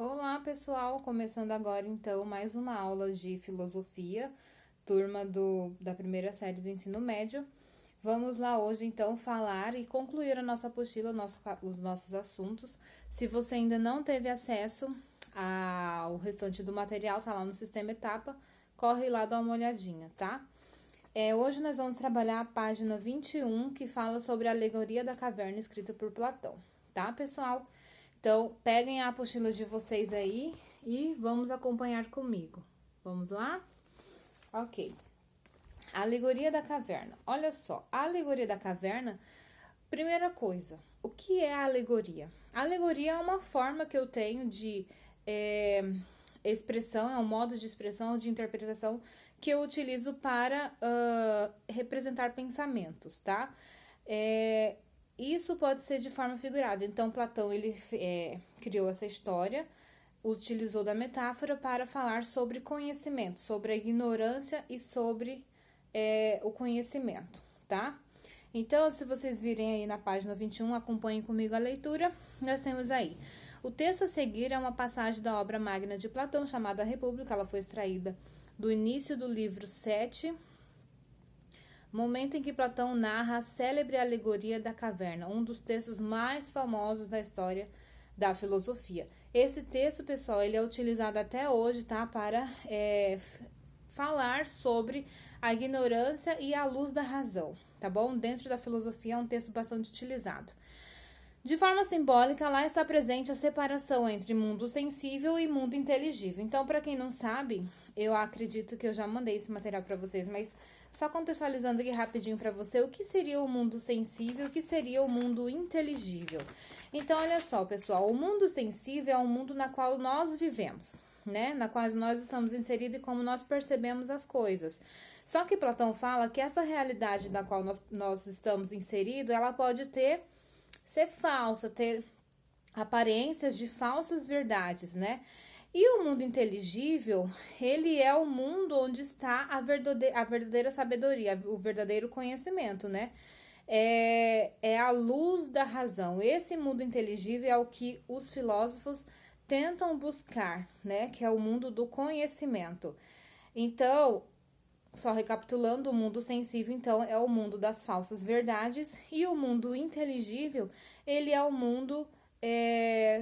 Olá, pessoal! Começando agora então mais uma aula de filosofia, turma da primeira série do ensino médio. Vamos lá hoje então falar e concluir a nossa apostila, os nossos assuntos. Se você ainda não teve acesso ao restante do material, tá lá no sistema Etapa, corre lá dar uma olhadinha, tá? Hoje nós vamos trabalhar a página 21, que fala sobre a alegoria da caverna escrita por Platão, tá, pessoal? Então, peguem a apostila de vocês aí e vamos acompanhar comigo. Vamos lá? Ok. A alegoria da caverna. Olha só, a alegoria da caverna, primeira coisa, o que é a alegoria? A alegoria é uma forma que eu tenho de expressão, é um modo de expressão, de interpretação que eu utilizo para representar pensamentos, tá? Isso pode ser de forma figurada. Então, Platão ele criou essa história, utilizou da metáfora para falar sobre conhecimento, sobre a ignorância e sobre o conhecimento, tá? Então, se vocês virem aí na página 21, acompanhem comigo a leitura. Nós temos aí. O texto a seguir é uma passagem da obra magna de Platão, chamada República. Ela foi extraída do início do livro 7, momento em que Platão narra a célebre alegoria da caverna, um dos textos mais famosos da história da filosofia. Esse texto, pessoal, ele é utilizado até hoje, tá, para falar sobre a ignorância e a luz da razão, tá bom? Dentro da filosofia é um texto bastante utilizado. De forma simbólica, lá está presente a separação entre mundo sensível e mundo inteligível. Então, para quem não sabe, eu acredito que eu já mandei esse material para vocês, mas só contextualizando aqui rapidinho para você, o que seria o mundo sensível e o que seria o mundo inteligível. Então, olha só, pessoal, o mundo sensível é um mundo na qual nós vivemos, né? Na qual nós estamos inseridos e como nós percebemos as coisas. Só que Platão fala que essa realidade na qual nós estamos inseridos, ela pode ser falsa, ter aparências de falsas verdades, né? E o mundo inteligível, ele é o mundo onde está a verdadeira sabedoria, o verdadeiro conhecimento, né? É a luz da razão. Esse mundo inteligível é o que os filósofos tentam buscar, né? Que é o mundo do conhecimento. Então, só recapitulando, o mundo sensível, então, é o mundo das falsas verdades, e o mundo inteligível, ele é o mundo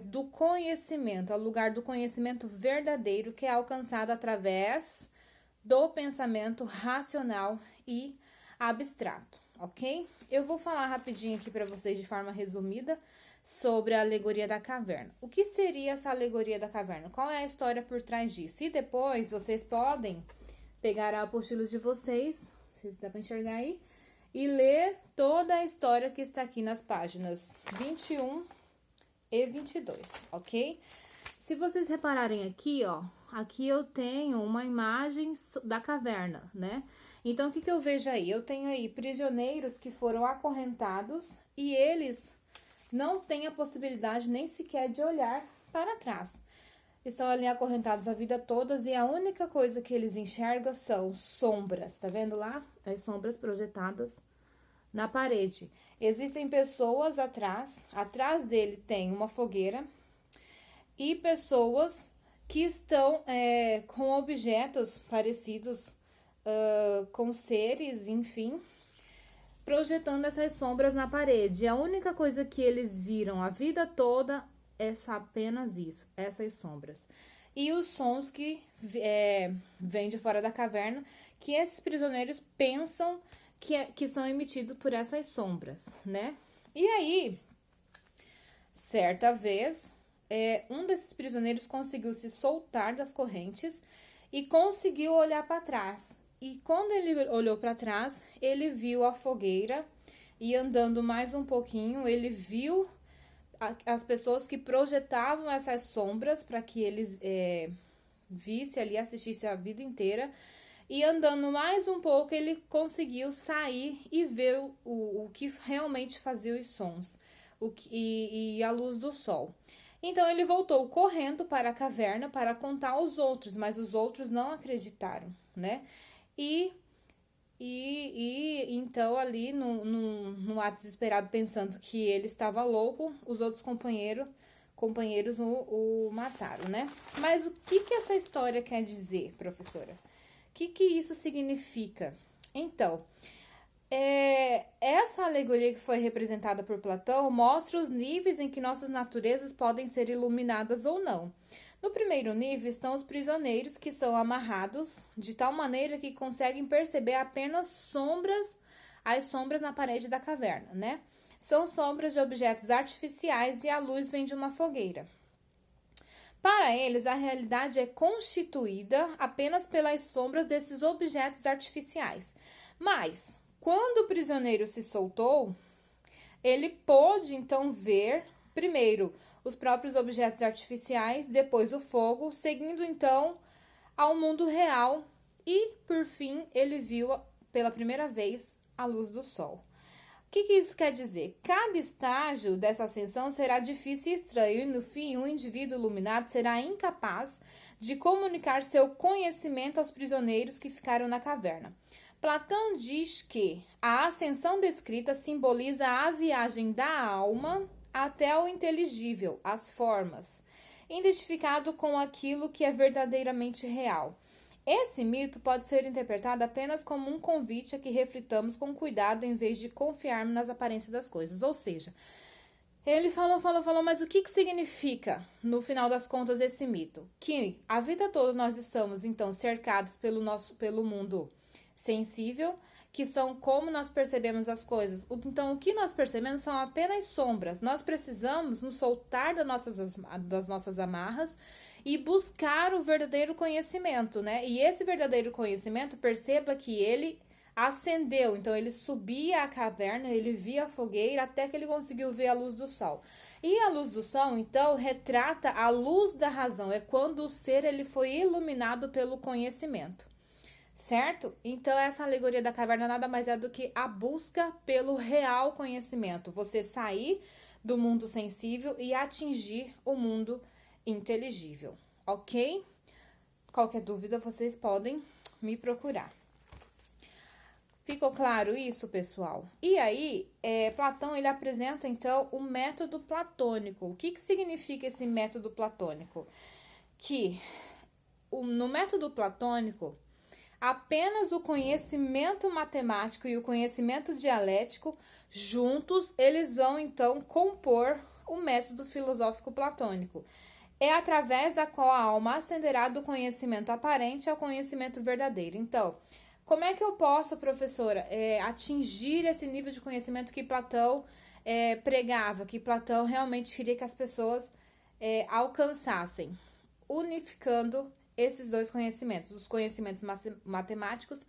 do conhecimento, é o lugar do conhecimento verdadeiro, que é alcançado através do pensamento racional e abstrato, ok? Eu vou falar rapidinho aqui para vocês, de forma resumida, sobre a alegoria da caverna. O que seria essa alegoria da caverna? Qual é a história por trás disso? E depois vocês podem pegar a apostila de vocês, não sei se dá para enxergar aí, e ler toda a história que está aqui nas páginas 21 e 22, ok? Se vocês repararem aqui, ó, aqui eu tenho uma imagem da caverna, né? Então, o que eu vejo aí? Eu tenho aí prisioneiros que foram acorrentados e eles não têm a possibilidade nem sequer de olhar para trás. Estão ali acorrentados a vida toda e a única coisa que eles enxergam são sombras. Tá vendo lá? As sombras projetadas na parede. Existem pessoas atrás dele tem uma fogueira e pessoas que estão com objetos parecidos com seres, enfim, projetando essas sombras na parede. A única coisa que eles viram a vida toda é apenas isso, essas sombras. E os sons que vêm de fora da caverna, que esses prisioneiros pensam que são emitidos por essas sombras, né? E aí, certa vez, um desses prisioneiros conseguiu se soltar das correntes e conseguiu olhar para trás. E quando ele olhou para trás, ele viu a fogueira e andando mais um pouquinho, ele viu as pessoas que projetavam essas sombras para que eles vissem ali, assistissem a vida inteira. E andando mais um pouco, ele conseguiu sair e ver o que realmente fazia os sons e a luz do sol. Então, ele voltou correndo para a caverna para contar aos outros, mas os outros não acreditaram, né? E então, ali, no ato desesperado, pensando que ele estava louco, os outros companheiros companheiros o mataram, né? Mas o que essa história quer dizer, professora? O que isso significa? Então, essa alegoria que foi representada por Platão mostra os níveis em que nossas naturezas podem ser iluminadas ou não. No primeiro nível estão os prisioneiros, que são amarrados de tal maneira que conseguem perceber apenas as sombras na parede da caverna, né? São sombras de objetos artificiais e a luz vem de uma fogueira. Para eles, a realidade é constituída apenas pelas sombras desses objetos artificiais. Mas, quando o prisioneiro se soltou, ele pôde então ver, primeiro, os próprios objetos artificiais, depois o fogo, seguindo então ao mundo real e, por fim, ele viu pela primeira vez a luz do sol. O que isso quer dizer? Cada estágio dessa ascensão será difícil e estranho, e no fim, o indivíduo iluminado será incapaz de comunicar seu conhecimento aos prisioneiros que ficaram na caverna. Platão diz que a ascensão descrita simboliza a viagem da alma até o inteligível, as formas, identificado com aquilo que é verdadeiramente real. Esse mito pode ser interpretado apenas como um convite a que reflitamos com cuidado em vez de confiarmos nas aparências das coisas. Ou seja, ele falou, mas o que significa, no final das contas, esse mito? Que a vida toda nós estamos, então, cercados pelo mundo sensível, que são como nós percebemos as coisas. Então, o que nós percebemos são apenas sombras. Nós precisamos nos soltar das nossas amarras e buscar o verdadeiro conhecimento, né? E esse verdadeiro conhecimento, perceba que ele ascendeu. Então, ele subia a caverna, ele via a fogueira até que ele conseguiu ver a luz do sol. E a luz do sol, então, retrata a luz da razão. É quando o ser ele foi iluminado pelo conhecimento. Certo? Então, essa alegoria da caverna nada mais é do que a busca pelo real conhecimento. Você sair do mundo sensível e atingir o mundo inteligível. Ok? Qualquer dúvida, vocês podem me procurar. Ficou claro isso, pessoal? E aí, Platão, ele apresenta, então, o método platônico. O que significa esse método platônico? Que no método platônico, apenas o conhecimento matemático e o conhecimento dialético, juntos, eles vão, então, compor o método filosófico platônico. É através da qual a alma ascenderá do conhecimento aparente ao conhecimento verdadeiro. Então, como é que eu posso, professora, atingir esse nível de conhecimento que Platão pregava, que Platão realmente queria que as pessoas alcançassem? Unificando esses dois conhecimentos, os conhecimentos matemáticos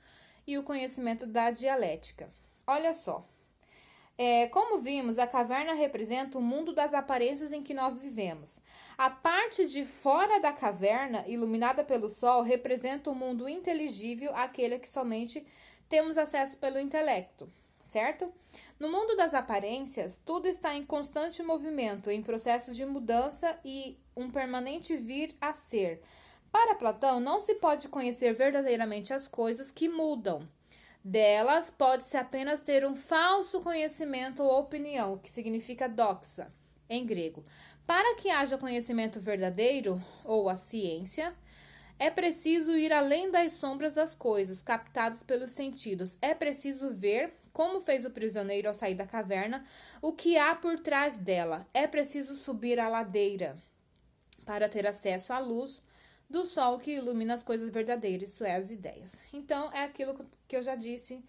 e o conhecimento da dialética. Olha só, como vimos, a caverna representa o mundo das aparências em que nós vivemos. A parte de fora da caverna, iluminada pelo sol, representa o mundo inteligível, aquele a que somente temos acesso pelo intelecto, certo? No mundo das aparências, tudo está em constante movimento, em processo de mudança e um permanente vir a ser. Para Platão, não se pode conhecer verdadeiramente as coisas que mudam. Delas, pode-se apenas ter um falso conhecimento ou opinião, que significa doxa, em grego. Para que haja conhecimento verdadeiro, ou a ciência, é preciso ir além das sombras das coisas, captadas pelos sentidos. É preciso ver, como fez o prisioneiro ao sair da caverna, o que há por trás dela. É preciso subir a ladeira para ter acesso à luz do sol que ilumina as coisas verdadeiras, isso é, as ideias. Então, é aquilo que eu já disse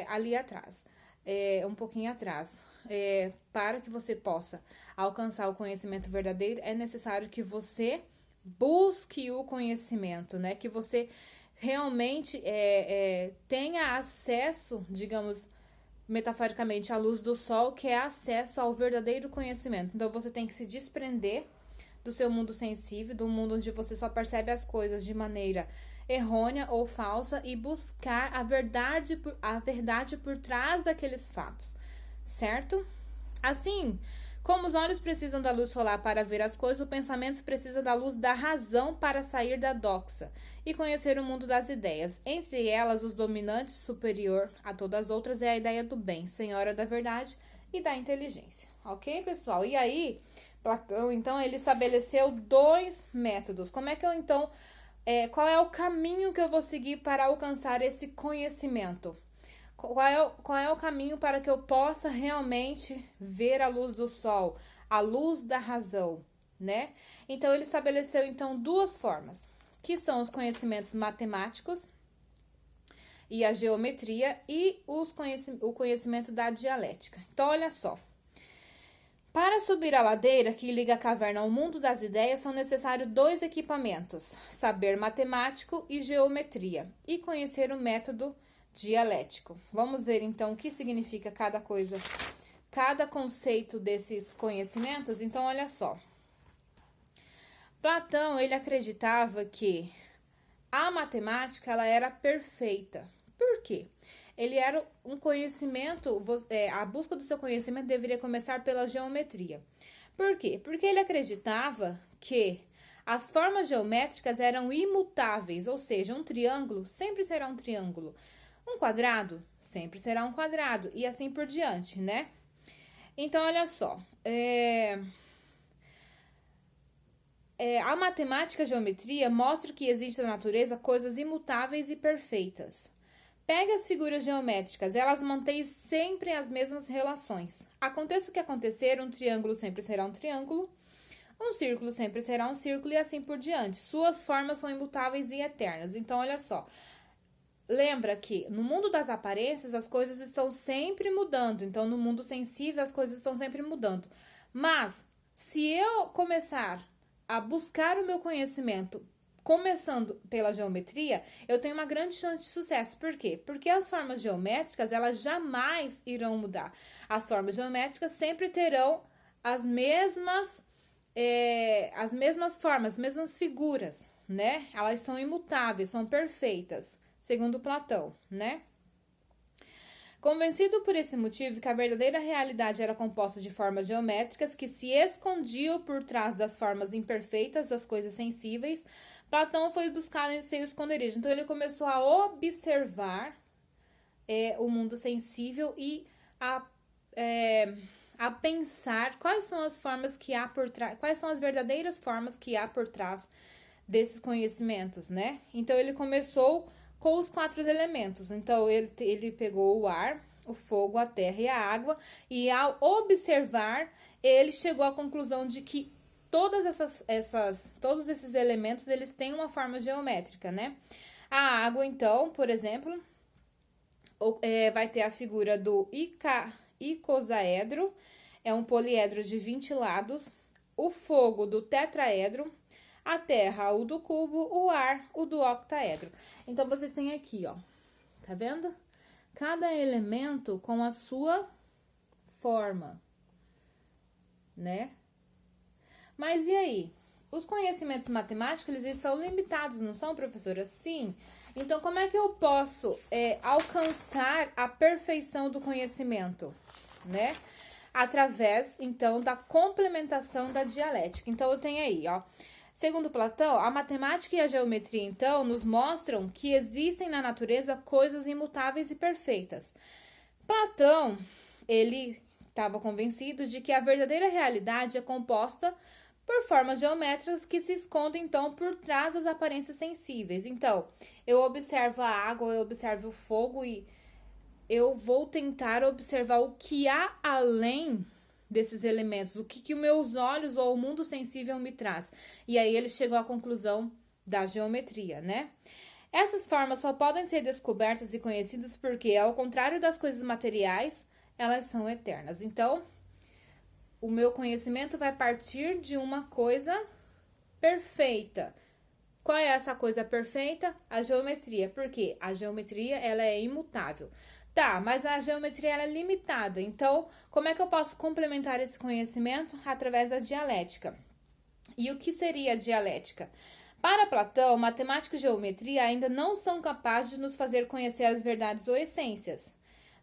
ali atrás, um pouquinho atrás. Para que você possa alcançar o conhecimento verdadeiro, é necessário que você busque o conhecimento, né? Que você realmente tenha acesso, digamos, metaforicamente, à luz do sol, que é acesso ao verdadeiro conhecimento. Então, você tem que se desprender do seu mundo sensível, do mundo onde você só percebe as coisas de maneira errônea ou falsa e buscar a verdade por trás daqueles fatos, certo? Assim, como os olhos precisam da luz solar para ver as coisas, o pensamento precisa da luz da razão para sair da doxa e conhecer o mundo das ideias. Entre elas, os dominantes, superior a todas as outras, é a ideia do bem, senhora da verdade e da inteligência. Ok, pessoal? E aí, Platão, então, ele estabeleceu 2 métodos. Como é que eu, então, qual é o caminho que eu vou seguir para alcançar esse conhecimento? Qual é o caminho para que eu possa realmente ver a luz do sol, a luz da razão, né? Então, ele estabeleceu, então, 2 formas, que são os conhecimentos matemáticos e a geometria e o conhecimento da dialética. Então, olha só. Para subir a ladeira que liga a caverna ao mundo das ideias, são necessários 2 equipamentos: saber matemático e geometria, e conhecer o método dialético. Vamos ver então o que significa cada coisa, cada conceito desses conhecimentos. Então, olha só. Platão, ele acreditava que a matemática ela era perfeita. Por quê? Ele era um conhecimento, a busca do seu conhecimento deveria começar pela geometria. Por quê? Porque ele acreditava que as formas geométricas eram imutáveis, ou seja, um triângulo sempre será um triângulo, um quadrado sempre será um quadrado, e assim por diante, né? Então, olha só, a matemática e a geometria mostram que existe na natureza coisas imutáveis e perfeitas. Pegue as figuras geométricas, elas mantêm sempre as mesmas relações. Aconteça o que acontecer, um triângulo sempre será um triângulo, um círculo sempre será um círculo e assim por diante. Suas formas são imutáveis e eternas. Então, olha só. Lembra que no mundo das aparências as coisas estão sempre mudando. Então, no mundo sensível as coisas estão sempre mudando. Mas, se eu começar a buscar o meu conhecimento começando pela geometria, eu tenho uma grande chance de sucesso. Por quê? Porque as formas geométricas, elas jamais irão mudar. As formas geométricas sempre terão as mesmas formas, as mesmas figuras, né? Elas são imutáveis, são perfeitas, segundo Platão, né? Convencido por esse motivo que a verdadeira realidade era composta de formas geométricas que se escondiam por trás das formas imperfeitas das coisas sensíveis, Platão foi buscar em seu esconderijo. Então, ele começou a observar o mundo sensível e a pensar quais são as formas que há por trás, quais são as verdadeiras formas que há por trás desses conhecimentos, né? Então, ele começou com os 4 elementos. Então, ele pegou o ar, o fogo, a terra e a água, e ao observar, ele chegou à conclusão de que todos esses elementos, eles têm uma forma geométrica, né? A água, então, por exemplo, vai ter a figura do icosaedro, é um poliedro de 20 lados, o fogo do tetraedro, a terra, o do cubo, o ar, o do octaedro. Então, vocês têm aqui, ó, tá vendo? Cada elemento com a sua forma, né? Mas e aí? Os conhecimentos matemáticos, eles são limitados, não são, professora? Sim. Então, como é que eu posso alcançar a perfeição do conhecimento, né? Através, então, da complementação da dialética. Então, eu tenho aí, ó. Segundo Platão, a matemática e a geometria, então, nos mostram que existem na natureza coisas imutáveis e perfeitas. Platão, ele estava convencido de que a verdadeira realidade é composta por formas geométricas que se escondem, então, por trás das aparências sensíveis. Então, eu observo a água, eu observo o fogo e eu vou tentar observar o que há além desses elementos, o que os meus olhos ou o mundo sensível me traz. E aí ele chegou à conclusão da geometria, né? Essas formas só podem ser descobertas e conhecidas porque, ao contrário das coisas materiais, elas são eternas. Então, o meu conhecimento vai partir de uma coisa perfeita. Qual é essa coisa perfeita? A geometria. Porque a geometria, ela é imutável. Tá, mas a geometria ela é limitada. Então, como é que eu posso complementar esse conhecimento? Através da dialética. E o que seria a dialética? Para Platão, matemática e geometria ainda não são capazes de nos fazer conhecer as verdades ou essências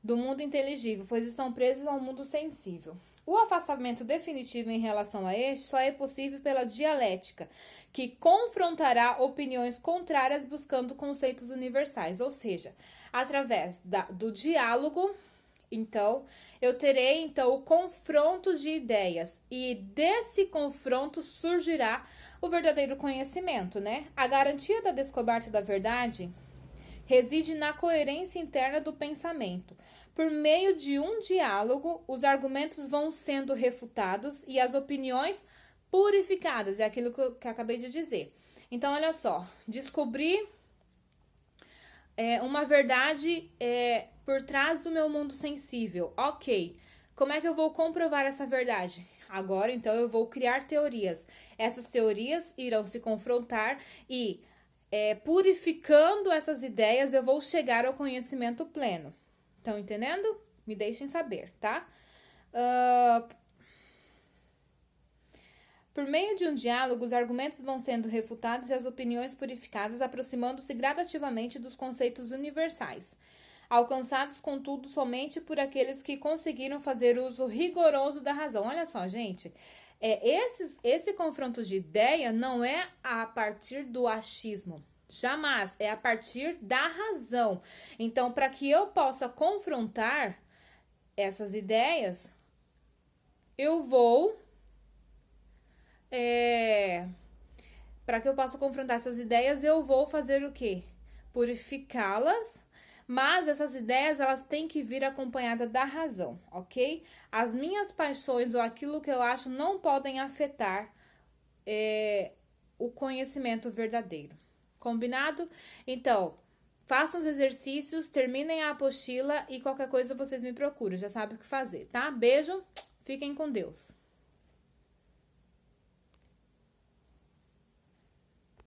do mundo inteligível, pois estão presos ao mundo sensível. O afastamento definitivo em relação a este só é possível pela dialética, que confrontará opiniões contrárias buscando conceitos universais, ou seja, através do diálogo Então, eu terei então o confronto de ideias e desse confronto surgirá o verdadeiro conhecimento, né? A garantia da descoberta da verdade reside na coerência interna do pensamento. Por meio de um diálogo, os argumentos vão sendo refutados e as opiniões purificadas, é aquilo que eu acabei de dizer. Então, olha só, descobrir uma verdade por trás do meu mundo sensível. Ok, como é que eu vou comprovar essa verdade? Agora, então, eu vou criar teorias. Essas teorias irão se confrontar e, purificando essas ideias, eu vou chegar ao conhecimento pleno. Estão entendendo? Me deixem saber, tá? Por meio de um diálogo, os argumentos vão sendo refutados e as opiniões purificadas, aproximando-se gradativamente dos conceitos universais, alcançados, contudo, somente por aqueles que conseguiram fazer uso rigoroso da razão. Olha só, gente, esse confronto de ideia não é a partir do achismo, jamais, é a partir da razão. Então, para que eu possa confrontar essas ideias, eu vou... para que eu possa confrontar essas ideias, eu vou fazer o quê? Purificá-las, mas essas ideias, elas têm que vir acompanhadas da razão, ok? As minhas paixões ou aquilo que eu acho não podem afetar o conhecimento verdadeiro. Combinado? Então, façam os exercícios, terminem a apostila e qualquer coisa vocês me procuram, já sabem o que fazer, tá? Beijo, fiquem com Deus.